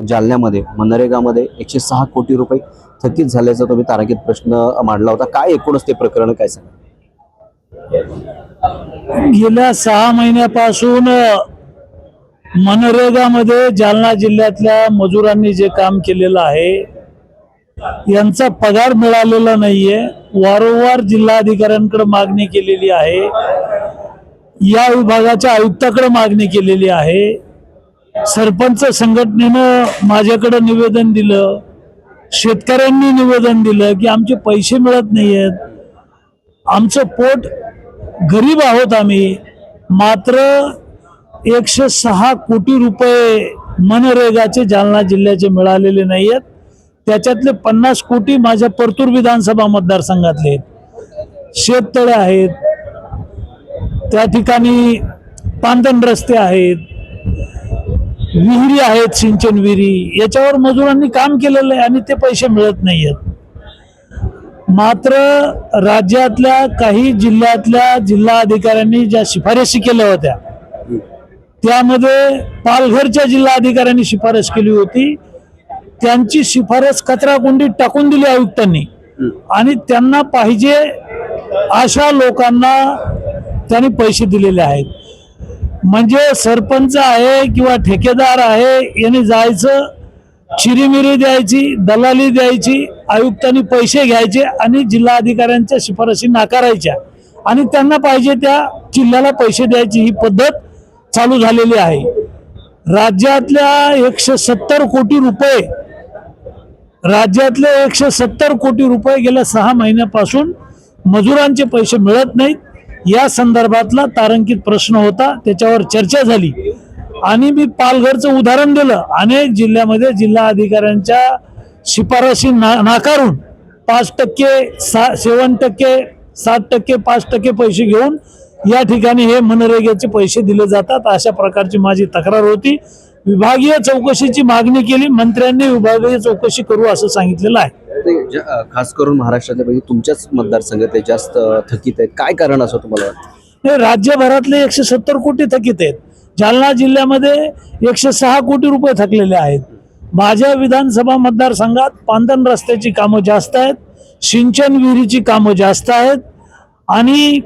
जालन्यामध्ये मनरेगामध्ये 106 कोटी रुपये थकीत झाल्याचा तुम्ही तारांकित प्रश्न मांडला होता. काय एकूणच ते प्रकरण काय सांगा? गेल्या 6 महिन्यापासून मनरेगामध्ये जालना जिल्ह्यातल्या मजुरांनी जे काम केलेलं आहे यांचा पगार मिळालेला नाहीये. वारंवार जिल्हाधिकाऱ्यांकडे मागणी केलेली आहे, या विभागाच्या आयुक्ताकडे मागणी केलेली आहे. सरपंच संघटनेनं माझ्याकडे निवेदन दिलं, शेतकऱ्यांनी निवेदन दिलं की आमचे पैसे मिळत नाहीयेत, आमचं पोट गरीब आहोत आम्ही. मात्र 106 कोटी रुपये मनरेगाचे जालना जिल्ह्याचे मिळालेले नाहीयेत. त्याच्यातले 50 कोटी माझ्या परतूर विधानसभा मतदारसंघातले आहेत. शेततळे आहेत, त्या ठिकाणी पांदन रस्ते आहेत, विहिरी आहेत, सिंचन विहिरी, याच्यावर मजुरांनी काम केलेलं आहे आणि ते पैसे मिळत नाहीयेत. मात्र राज्यातल्या काही जिल्ह्यातल्या जिल्हा अधिकाऱ्यांनी ज्या शिफारशी केल्या होत्या त्यामध्ये पालघरच्या जिल्हा अधिकाऱ्यांनी शिफारस केली होती. त्यांची शिफारस कचराकुंडीत टाकून दिली आयुक्तांनी आणि त्यांना पाहिजे अशा लोकांना त्यांनी पैसे दिलेले आहेत. म्हणजे सरपंच आहे किंवा ठेकेदार आहे यांनी जायचं, चिरीमिरी द्यायची, दलाली द्यायची, आयुक्तांनी पैसे घ्यायचे आणि जिल्हा अधिकाऱ्यांच्या शिफारशी नाकारायच्या आणि त्यांना पाहिजे त्या जिल्ह्याला पैसे द्यायची ही पद्धत चालू झालेली आहे. राज्यातल्या 170 कोटी रुपये राज्यातले 170 कोटी रुपये गेल्या 6 महिन्यापासून मजुरांचे पैसे मिळत नाहीत. या संदर्भातला तारांकित प्रश्न होता, त्याच्यावर चर्चा झाली आणि मी पालघरचं उदाहरण दिलं. अनेक जिल्ह्यामध्ये जिल्हा अधिकाऱ्यांच्या शिफारशी नाकारून 5%, 7%, 7%, 5% पैसे घेऊन या ठिकाणी हे मनरेगाचे पैसे दिले जातात. अशा प्रकारची माझी तक्रार होती. विभागीय चौकशीची मागणी केली, मंत्र्यांनी विभागीय चौकशी करू असं सांगितलेलं आहे. खास करून महाराष्ट्रातल्या पैकी तुमच्याच मतदारसंघात जास्त थकीत आहेत, काय कारण असं तुम्हाला वाटतं? राज्यभरातले 170 कोटी थकीत आहेत. जालना जिल्ह्यामध्ये 106 कोटी रुपये थकलेले आहेत. माझ्या विधानसभा मतदारसंघात पांदन रस्त्याची कामं जास्त आहेत, सिंचन विहिरीची कामं जास्त आहेत आणि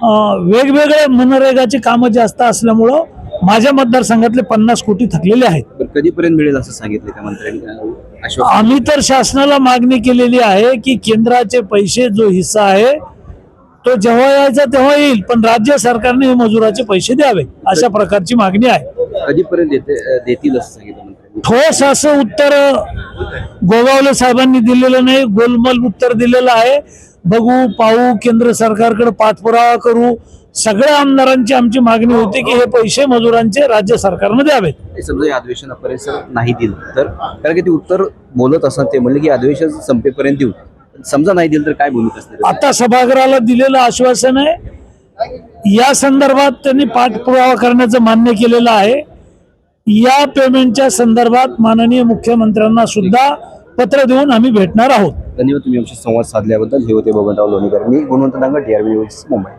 वेगवेगळे मनरेगाची कामं जास्त असल्यामुळं माझ्या मतदारसंघातले 50 कोटी थकलेले आहेत. कधीपर्यंत मिळेल असं सांगितलं त्या मंत्र्यांनी? आम्ही तर शासनाला मागणी केलेली आहे की केंद्राचे पैसे जो हिस्सा आहे तो जेव्हा यायचा तेव्हा येईल, पण राज्य सरकारने हे मजुराचे पैसे द्यावे अशा प्रकारची मागणी आहे. कधीपर्यंत देतील असं सांगितलं मंत्र्यांनी? ठोस असं उत्तर गोगावले साहेबांनी दिलेलं नाही, गोलमोल उत्तर दिलेलं आहे. बघू, पाहू, केंद्र सरकारकडे पाठपुरावा करू. सगळ्या आमदारांची आमची मागणी होती की हे पैसे मजुरांचे राज्य सरकारने द्यावेत. समजा या अधिवेशनापर्यंत नाही दिलं तर, कारण की ते उत्तर बोलत असतात, ते म्हणले की अधिवेशन संपेपर्यंत देऊ, समजा नाही दिलं तर काय भूमिका असणार? आता सभागृहाला दिलेलं आश्वासन आहे, या संदर्भात त्यांनी पाठपुरावा करण्याचं मान्य केलेलं आहे. या पेमेंटच्या संदर्भात माननीय मुख्यमंत्र्यांना सुद्धा पत्र देऊन आम्ही भेटणार आहोत. धन्यवाद, तुम्ही आमशी संवाद साधल्याबद्दल. हे होते बबनराव लोणीकर. मी गुणवंत दांगट, TRV न्यूज, मुंबई.